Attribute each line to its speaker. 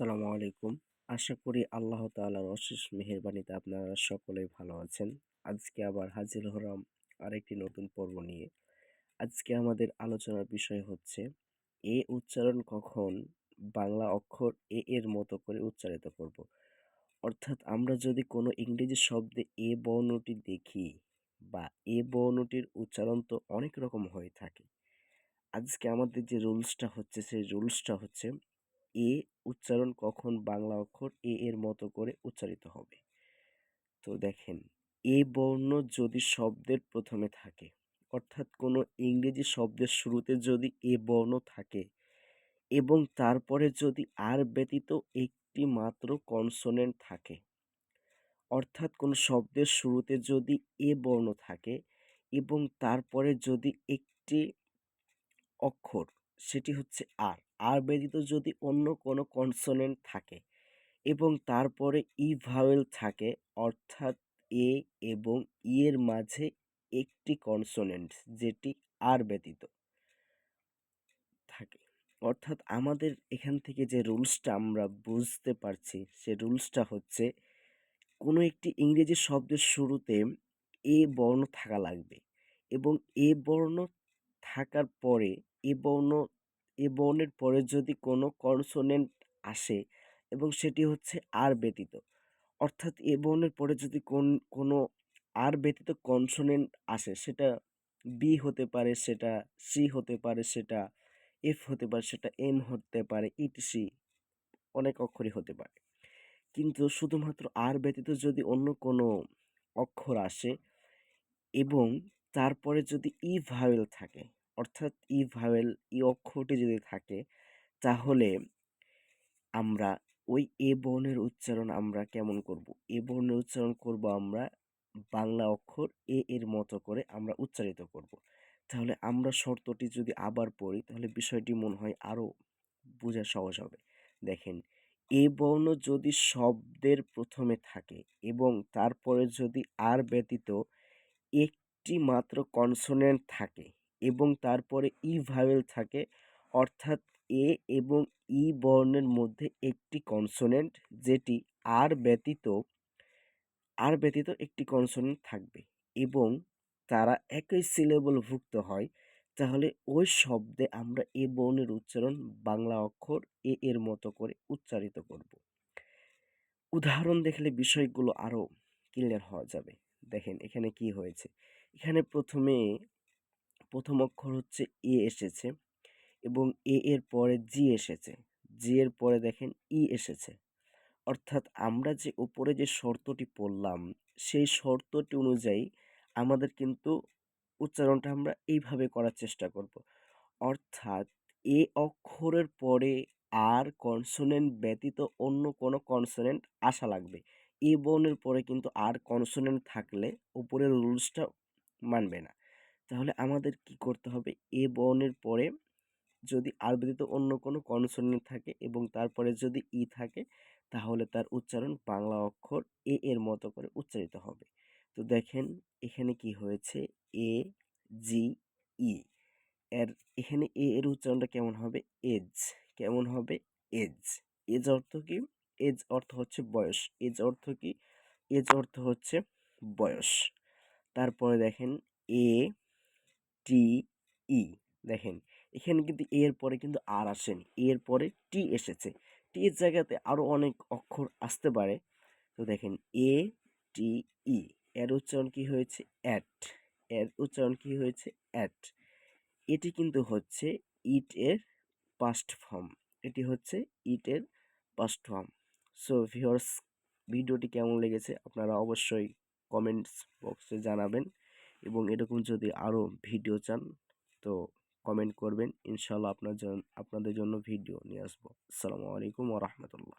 Speaker 1: আসসালামু আলাইকুম। আশা করি আল্লাহ তাআলার অশেষ মেহেরবানিতে আপনারা সকলেই ভালো আছেন। আজকে আবার হাজির হলাম আরেকটি নতুন পর্ব নিয়ে। আজকে আমাদের আলোচনার বিষয় হচ্ছে উচ্চারণ কখন বাংলা অক্ষর এর মতো করে উচ্চারিত করব। অর্থাৎ আমরা যদি কোনো ইংরেজি শব্দে বর্ণটি দেখি বা বর্ণটির উচ্চারণ তো অনেক রকম হয়ে থাকে। আজকে আমাদের যে রুলসটা হচ্ছে সেই রুলসটা হচ্ছে এ উচ্চারণ কখন বাংলা অক্ষর এর মতো করে উচ্চারিত হবে। তো দেখেন, বর্ণ যদি শব্দের প্রথমে থাকে, অর্থাৎ কোনো ইংরেজি শব্দের শুরুতে যদি বর্ণ থাকে এবং তারপরে যদি আর ব্যতীত একটি মাত্র কনসোনেন্ট থাকে, অর্থাৎ কোনো শব্দের শুরুতে যদি বর্ণ থাকে এবং তারপরে যদি একটি অক্ষর, সেটি হচ্ছে আর ব্যতীত যদি অন্য কোনো কনসোনেন্ট থাকে এবং তারপরে ভাওয়েল থাকে, অর্থাৎ এ এবং এর মাঝে একটি কনসোনেন্ট যেটি আর ব্যতীত থাকে। অর্থাৎ আমাদের এখান থেকে যে রুলসটা আমরা বুঝতে পারছি সে রুলসটা হচ্ছে কোনো একটি ইংরেজি শব্দের শুরুতে বর্ণ থাকা লাগবে এবং বর্ণ থাকার পরে এ বর্ণ বর্ণের পরে যদি কোনো কনসোনেন্ট আসে এবং সেটি হচ্ছে আর ব্যতীত, অর্থাৎ বর্ণের পরে যদি কোনো আর ব্যতীত কনসোনেন্ট আসে, সেটা বি হতে পারে, সেটা সি হতে পারে, সেটা এফ হতে পারে, সেটা এম হতে পারে, ইটিসি অনেক অক্ষরই হতে পারে। কিন্তু শুধুমাত্র আর ব্যতীত যদি অন্য কোনো অক্ষর আসে এবং তারপরে যদি ভাওয়েল থাকে, অর্থাৎ ভাওয়েল অক্ষরটি যদি থাকে, তাহলে আমরা ওই বর্ণের উচ্চারণ আমরা কেমন করব? বর্ণের উচ্চারণ করব আমরা বাংলা অক্ষর এর মতো করে আমরা উচ্চারিত করব। তাহলে আমরা শর্তটি যদি আবার পড়ি তাহলে বিষয়টি মনে হয় আরো বোঝা সহজ হবে। দেখেন, বর্ণ যদি শব্দের প্রথমে থাকে এবং তারপরে যদি আর ব্যতীত একটি মাত্র কনসোনেন্ট থাকে এবং তারপরে ভাওয়েল থাকে, অর্থাৎ এ এবং বর্ণের মধ্যে একটি কনসোনেন্ট যেটি আর ব্যতীত একটি কনসোনেন্ট থাকবে এবং তারা একই সিলেবলভুক্ত হয়, তাহলে ওই শব্দে আমরা বর্ণের উচ্চারণ বাংলা অক্ষর এর মতো করে উচ্চারিত করব। উদাহরণ দেখলে বিষয়গুলো আরো ক্লিয়ার হওয়া যাবে। দেখেন এখানে কি হয়েছে। এখানে প্রথম অক্ষর হচ্ছে এসেছে এবং এর পরে জি এসেছে, জি এর পরে দেখেন এসেছে। অর্থাৎ আমরা যে উপরে যে শর্তটি পড়লাম সেই শর্তটি অনুযায়ী আমাদের কিন্তু উচ্চারণটা আমরা এইভাবে করার চেষ্টা করব। অর্থাৎ অক্ষরের পরে আর কনসোনেন্ট ব্যতীত অন্য কোনো কনসোনেন্ট আসা লাগবে। বর্ণের পরে কিন্তু আর কনসোনেন্ট থাকলে উপরের রুলসটা মানবে না। তাহলে আমাদের কি করতে হবে? বর্ণের পরে যদি আর ব্যতীত অন্য কোনো কনসোনেন্ট থাকে এবং তারপরে যদি থাকে, তাহলে তার উচ্চারণ বাংলা অক্ষর এর মতো করে উচ্চারিত হবে। তো দেখেন এখানে কি হয়েছে, এ জি ই এর এখানে এর উচ্চারণটা কেমন হবে? এজ। কেমন হবে? এজ। এজ অর্থ কি? এজ অর্থ হচ্ছে বয়স। এজ অর্থ কি? এজ অর্থ হচ্ছে বয়স। তারপরে দেখেন এ টি ই, দেখেন এখানে কিন্তু এর পরে কিন্তু আর আসেনি, এর পরে টি এসেছে। টি এর জায়গাতে আরো অনেক অক্ষর আসতে পারে। তো দেখেন এ টি ই এর উচ্চারণ কি হয়েছে? অ্যাট। এর উচ্চারণ কি হয়েছে? অ্যাট। এটি কিন্তু হচ্ছে ইট এর পাস্ট ফর্ম। এটি হচ্ছে ইট এর পাস্ট ফর্ম। সো ভিউয়ার্স, ভিডিওটি কেমন লেগেছে আপনারা অবশ্যই কমেন্টস বক্সে জানাবেন এবং এরকম যদি আরও ভিডিও চান তো কমেন্ট করবেন। ইনশাআল্লাহ আপনাদের জন্য ভিডিও নিয়ে আসবো। আসসালামু আলাইকুম ওয়া রাহমাতুল্লাহ।